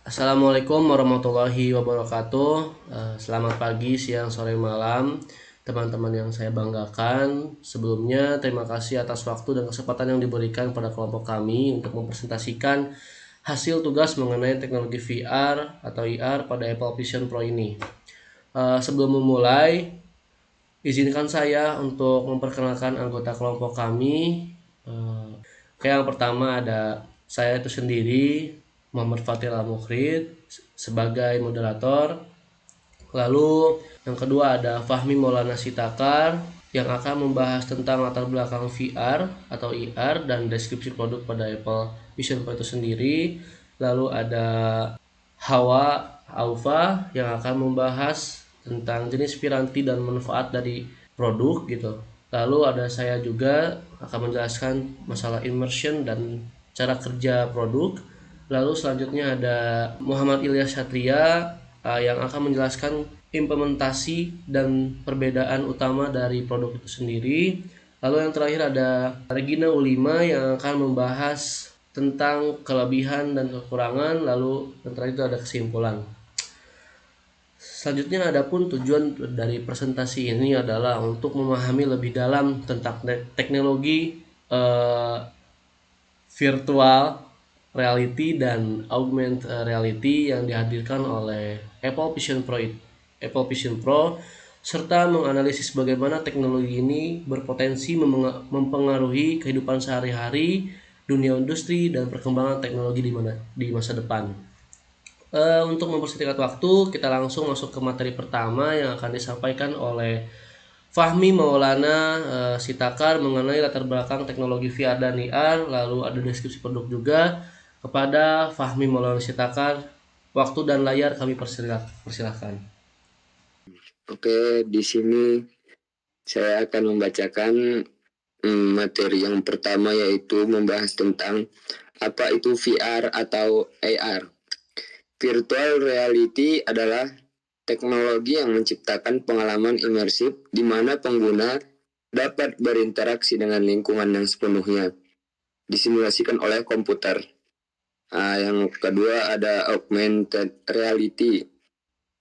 Assalamualaikum warahmatullahi wabarakatuh. Selamat pagi, siang, sore, malam, teman-teman yang saya banggakan. Sebelumnya, terima kasih atas waktu dan kesempatan yang diberikan pada kelompok kami untuk mempresentasikan hasil tugas mengenai teknologi VR atau IR pada Apple Vision Pro ini. Sebelum memulai, izinkan saya untuk memperkenalkan anggota kelompok kami. Eh, yang pertama ada saya itu sendiri, Muhammad Fatil Al-Mukrid sebagai moderator. Lalu yang kedua ada Fahmi Maulana Sitakar yang akan membahas tentang latar belakang VR atau IR dan deskripsi produk pada Apple Vision Pro itu sendiri. Lalu ada Hawa Aufa yang akan membahas tentang jenis piranti dan manfaat dari produk gitu. Lalu ada saya juga akan menjelaskan masalah immersion dan cara kerja produk. Lalu selanjutnya ada Muhammad Ilyas Satria yang akan menjelaskan implementasi dan perbedaan utama dari produk itu sendiri. Lalu yang terakhir ada Regina Ulima yang akan membahas tentang kelebihan dan kekurangan. Lalu yang terakhir itu ada kesimpulan. Selanjutnya adapun tujuan dari presentasi ini adalah untuk memahami lebih dalam tentang teknologi eh, virtual reality dan augmented reality yang dihadirkan oleh Apple Vision Pro serta menganalisis bagaimana teknologi ini berpotensi mempengaruhi kehidupan sehari-hari, dunia industri dan perkembangan teknologi di masa depan. Untuk mempersingkat waktu, kita langsung masuk ke materi pertama yang akan disampaikan oleh Fahmi Maulana Sitakar mengenai latar belakang teknologi VR dan IR, lalu ada deskripsi produk juga. Kepada Fahmi Maulana Sitakar, waktu dan layar kami persilahkan. Oke, di sini saya akan membacakan materi yang pertama, yaitu membahas tentang apa itu VR atau AR. Virtual reality adalah teknologi yang menciptakan pengalaman imersif di mana pengguna dapat berinteraksi dengan lingkungan yang sepenuhnya disimulasikan oleh komputer. Yang kedua ada augmented reality,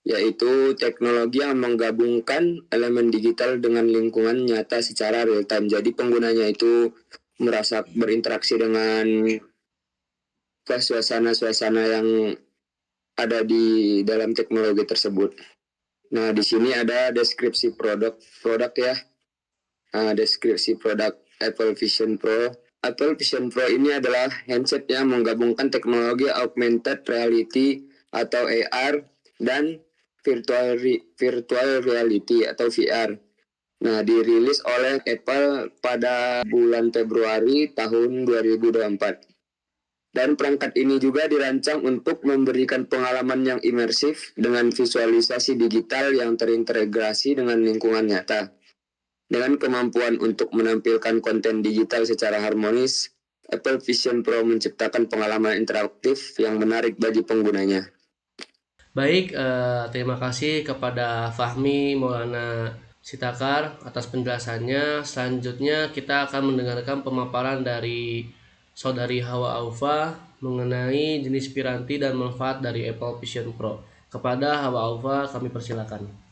yaitu teknologi yang menggabungkan elemen digital dengan lingkungan nyata secara real time. Jadi penggunanya itu merasa berinteraksi dengan suasana-suasana yang ada di dalam teknologi tersebut. Nah, di sini ada deskripsi produk ya. Deskripsi produk Apple Vision Pro. Apple Vision Pro ini adalah handset yang menggabungkan teknologi augmented reality atau AR dan virtual reality atau VR. Nah, dirilis oleh Apple pada bulan Februari tahun 2024. Dan perangkat ini juga dirancang untuk memberikan pengalaman yang imersif dengan visualisasi digital yang terintegrasi dengan lingkungan nyata. Dengan kemampuan untuk menampilkan konten digital secara harmonis, Apple Vision Pro menciptakan pengalaman interaktif yang menarik bagi penggunanya. Baik, terima kasih kepada Fahmi Maulana Sitakar atas penjelasannya. Selanjutnya kita akan mendengarkan pemaparan dari Saudari Hawa Aufa mengenai jenis piranti dan manfaat dari Apple Vision Pro. Kepada Hawa Aufa kami persilakan.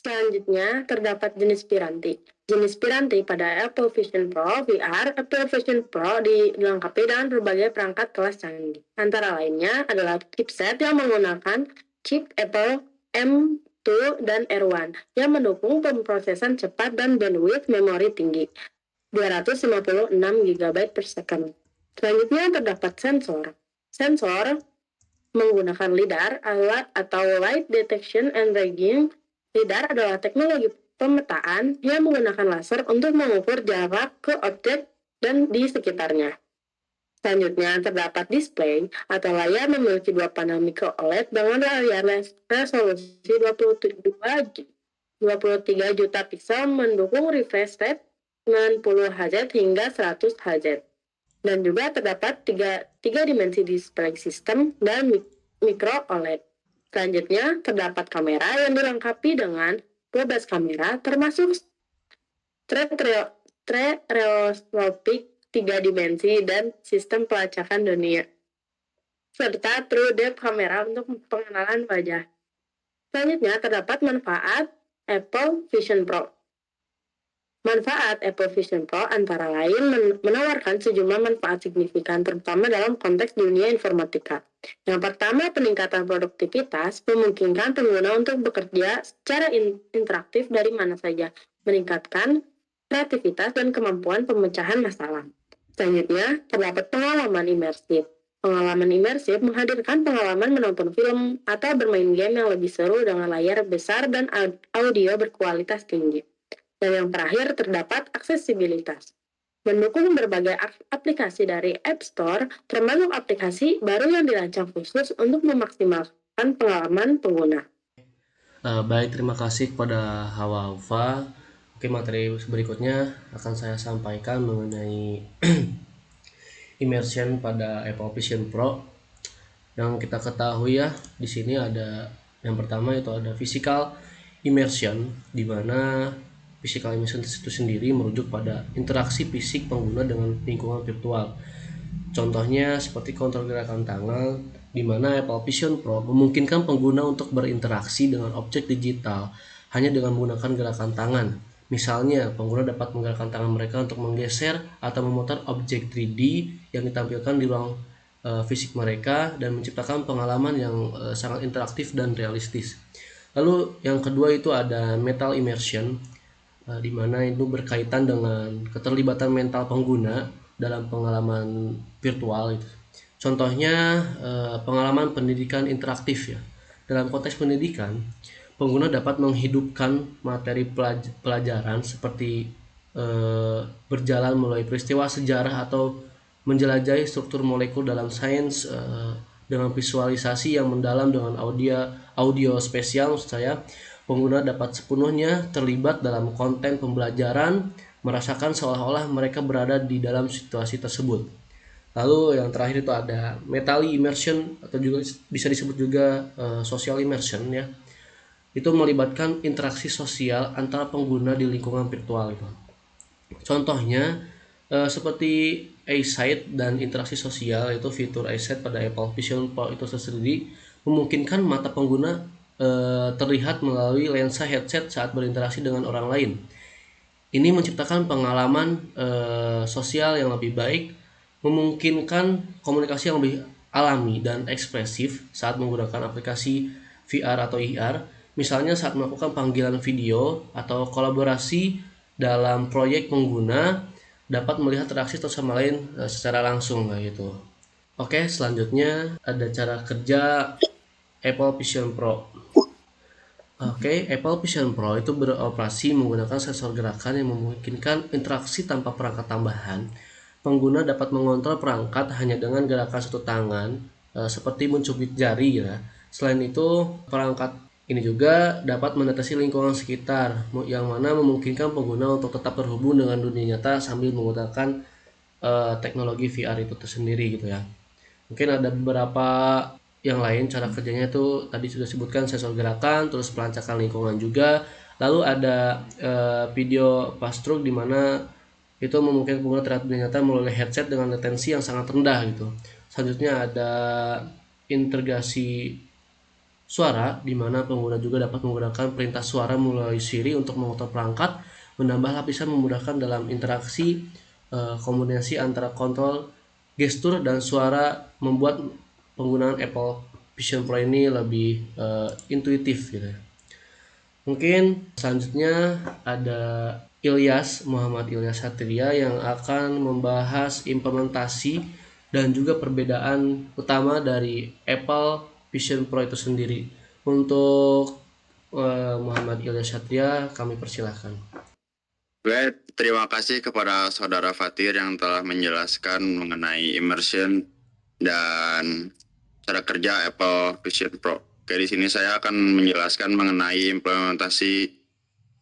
Selanjutnya, terdapat jenis piranti. Jenis piranti pada Apple Vision Pro VR, Apple Vision Pro dilengkapi dengan berbagai perangkat kelas canggih. Antara lainnya adalah chipset yang menggunakan chip Apple M2 dan R1 yang mendukung pemrosesan cepat dan bandwidth memori tinggi, 256 GB per second. Selanjutnya terdapat sensor. Sensor menggunakan LiDAR atau Light Detection and Ranging. LiDAR adalah teknologi pemetaan yang menggunakan laser untuk mengukur jarak ke objek dan di sekitarnya. Selanjutnya terdapat display atau layar memiliki dua panel micro OLED dengan layar resolusi 23 juta pixel mendukung refresh rate 90 Hz hingga 100 Hz. Dan juga terdapat tiga dimensi display system dan micro OLED. Selanjutnya, terdapat kamera yang dilengkapi dengan 12 kamera termasuk stereoscopic 3 dimensi dan sistem pelacakan dunia. serta True Depth kamera untuk pengenalan wajah. Selanjutnya terdapat manfaat Apple Vision Pro. Manfaat Apple Vision Pro antara lain menawarkan sejumlah manfaat signifikan terutama dalam konteks dunia informatika. Yang pertama, peningkatan produktivitas memungkinkan pengguna untuk bekerja secara interaktif dari mana saja, meningkatkan kreativitas dan kemampuan pemecahan masalah. Selanjutnya, terdapat pengalaman imersif. Pengalaman imersif menghadirkan pengalaman menonton film atau bermain game yang lebih seru dengan layar besar dan audio berkualitas tinggi. Dan yang terakhir, terdapat aksesibilitas. Mendukung berbagai aplikasi dari App Store, termasuk aplikasi baru yang dirancang khusus untuk memaksimalkan pengalaman pengguna. Baik, terima kasih kepada Hawa Alfa. Oke, materi berikutnya akan saya sampaikan mengenai immersion pada Apple Vision Pro. Yang kita ketahui ya, di sini ada yang pertama itu ada physical immersion, di mana physical immersion itu sendiri merujuk pada interaksi fisik pengguna dengan lingkungan virtual. Contohnya seperti kontrol gerakan tangan, di mana Apple Vision Pro memungkinkan pengguna untuk berinteraksi dengan objek digital hanya dengan menggunakan gerakan tangan. Misalnya, pengguna dapat menggerakkan tangan mereka untuk menggeser atau memutar objek 3D yang ditampilkan di ruang fisik mereka dan menciptakan pengalaman yang sangat interaktif dan realistis. Lalu yang kedua itu ada mental immersion, di mana itu berkaitan dengan keterlibatan mental pengguna dalam pengalaman virtual itu. Contohnya pengalaman pendidikan interaktif ya. Dalam konteks pendidikan, pengguna dapat menghidupkan materi pelajaran seperti berjalan melalui peristiwa sejarah atau menjelajahi struktur molekul dalam sains dengan visualisasi yang mendalam dengan audio spesial. Maksud saya, pengguna dapat sepenuhnya terlibat dalam konten pembelajaran, merasakan seolah-olah mereka berada di dalam situasi tersebut. Lalu yang terakhir itu ada mentally immersion atau juga bisa disebut juga social immersion ya. Itu melibatkan interaksi sosial antara pengguna di lingkungan virtual itu. Contohnya seperti eyesight dan interaksi sosial, itu fitur eyesight pada Apple Vision Pro itu sendiri memungkinkan mata pengguna terlihat melalui lensa headset saat berinteraksi dengan orang lain. Ini menciptakan pengalaman sosial yang lebih baik, memungkinkan komunikasi yang lebih alami dan ekspresif saat menggunakan aplikasi VR atau IR, misalnya saat melakukan panggilan video atau kolaborasi dalam proyek. Pengguna dapat melihat reaksi satu sama lain secara langsung gitu. Oke, selanjutnya ada cara kerja Apple Vision Pro. Oke, Apple Vision Pro itu beroperasi menggunakan sensor gerakan yang memungkinkan interaksi tanpa perangkat tambahan. Pengguna dapat mengontrol perangkat hanya dengan gerakan satu tangan, seperti mencubit jari ya. Selain itu, perangkat ini juga dapat mendeteksi lingkungan sekitar, yang mana memungkinkan pengguna untuk tetap terhubung dengan dunia nyata sambil menggunakan teknologi VR itu tersendiri gitu ya. Mungkin ada beberapa yang lain cara kerjanya itu tadi sudah sebutkan, sensor gerakan, terus pelancaran lingkungan juga. Lalu ada video pass-through di mana itu memungkinkan pengguna terlihat dunia nyata melalui headset dengan latensi yang sangat rendah gitu. Selanjutnya ada integrasi suara, di mana pengguna juga dapat menggunakan perintah suara melalui Siri untuk mengontrol perangkat, menambah lapisan memudahkan dalam interaksi kombinasi antara kontrol gestur dan suara, membuat penggunaan Apple Vision Pro ini lebih intuitif gitu. Mungkin selanjutnya ada Muhammad Ilyas Satria yang akan membahas implementasi dan juga perbedaan utama dari Apple Vision Pro itu sendiri. Untuk Muhammad Ilyas Satria, kami persilahkan. Baik, terima kasih kepada Saudara Fatir yang telah menjelaskan mengenai immersion dan cara kerja Apple Vision Pro. Oke, di sini saya akan menjelaskan mengenai implementasi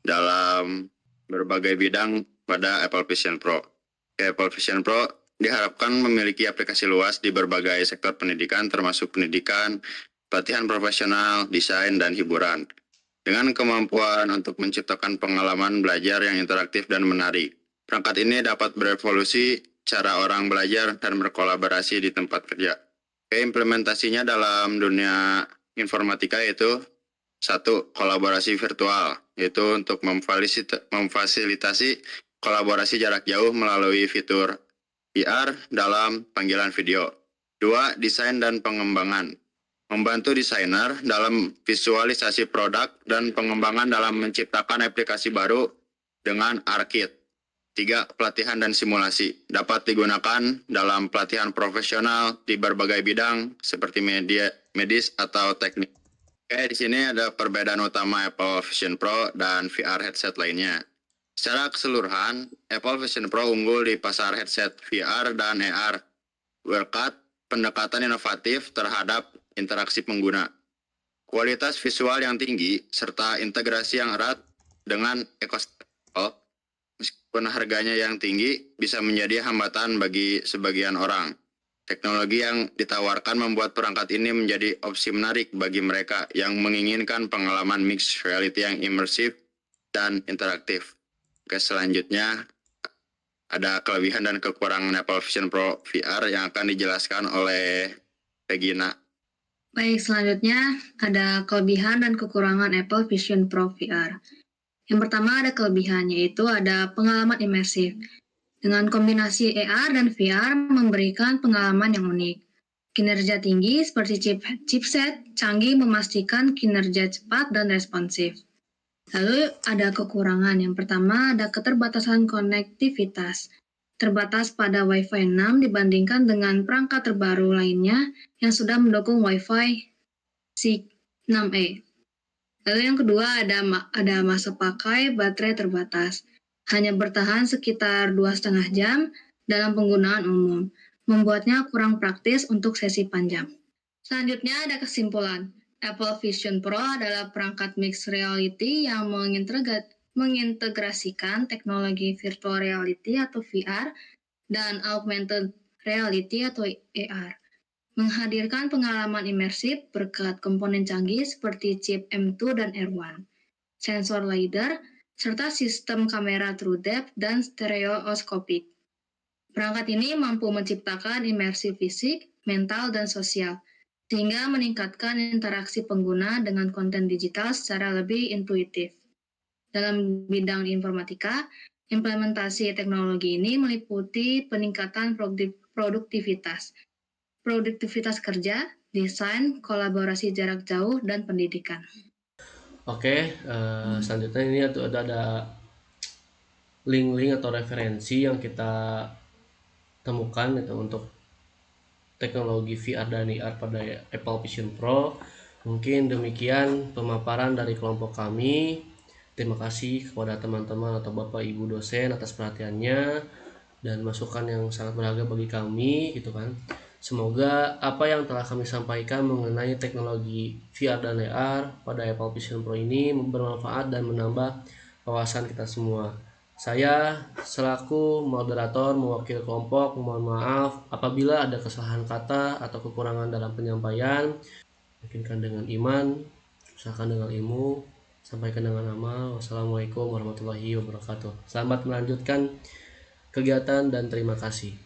dalam berbagai bidang pada Apple Vision Pro. Oke, Apple Vision Pro diharapkan memiliki aplikasi luas di berbagai sektor pendidikan, termasuk pendidikan, pelatihan profesional, desain, dan hiburan, dengan kemampuan untuk menciptakan pengalaman belajar yang interaktif dan menarik. Perangkat ini dapat berevolusi cara orang belajar dan berkolaborasi di tempat kerja. Implementasinya dalam dunia informatika yaitu satu, kolaborasi virtual, yaitu untuk memfasilitasi kolaborasi jarak jauh melalui fitur VR dalam panggilan video. Dua, desain dan pengembangan, membantu desainer dalam visualisasi produk dan pengembangan dalam menciptakan aplikasi baru dengan ARKit. Tiga, pelatihan dan simulasi, dapat digunakan dalam pelatihan profesional di berbagai bidang seperti medis atau teknik. Oke, di sini ada perbedaan utama Apple Vision Pro dan VR headset lainnya. Secara keseluruhan, Apple Vision Pro unggul di pasar headset VR dan AR berkat pendekatan inovatif terhadap interaksi pengguna, kualitas visual yang tinggi, serta integrasi yang erat dengan ekosistem Apple. Meskipun harganya yang tinggi, bisa menjadi hambatan bagi sebagian orang. Teknologi yang ditawarkan membuat perangkat ini menjadi opsi menarik bagi mereka yang menginginkan pengalaman mixed reality yang imersif dan interaktif. Oke, selanjutnya ada kelebihan dan kekurangan Apple Vision Pro VR yang akan dijelaskan oleh Regina. Baik, selanjutnya ada kelebihan dan kekurangan Apple Vision Pro VR. Yang pertama ada kelebihan, yaitu ada pengalaman imersif. Dengan kombinasi AR dan VR memberikan pengalaman yang unik. Kinerja tinggi seperti chipset canggih memastikan kinerja cepat dan responsif. Lalu ada kekurangan. Yang pertama ada keterbatasan konektivitas. Terbatas pada Wi-Fi 6 dibandingkan dengan perangkat terbaru lainnya yang sudah mendukung Wi-Fi 6E. Lalu yang kedua ada masa pakai baterai terbatas. Hanya bertahan sekitar 2,5 jam dalam penggunaan umum, membuatnya kurang praktis untuk sesi panjang. Selanjutnya ada kesimpulan. Apple Vision Pro adalah perangkat mixed reality yang mengintegrasikan teknologi virtual reality atau VR dan augmented reality atau AR. Menghadirkan pengalaman imersif berkat komponen canggih seperti chip M2 dan R1, sensor LiDAR, serta sistem kamera True Depth dan stereoskopik. Perangkat ini mampu menciptakan imersi fisik, mental, dan sosial, sehingga meningkatkan interaksi pengguna dengan konten digital secara lebih intuitif. Dalam bidang informatika, implementasi teknologi ini meliputi peningkatan produktivitas kerja, desain, kolaborasi jarak jauh, dan pendidikan. Oke, selanjutnya ini ada link-link atau referensi yang kita temukan itu untuk teknologi VR dan AR pada Apple Vision Pro. Mungkin demikian pemaparan dari kelompok kami. Terima kasih kepada teman-teman atau Bapak Ibu dosen atas perhatiannya dan masukan yang sangat berharga bagi kami gitu kan. Semoga apa yang telah kami sampaikan mengenai teknologi VR dan AR pada Apple Vision Pro ini bermanfaat dan menambah wawasan kita semua. Saya selaku moderator mewakili kelompok mohon maaf apabila ada kesalahan kata atau kekurangan dalam penyampaian. Yakinkan dengan iman, usahakan dengan ilmu, sampaikan dengan amal. Wassalamualaikum warahmatullahi wabarakatuh. Selamat melanjutkan kegiatan dan terima kasih.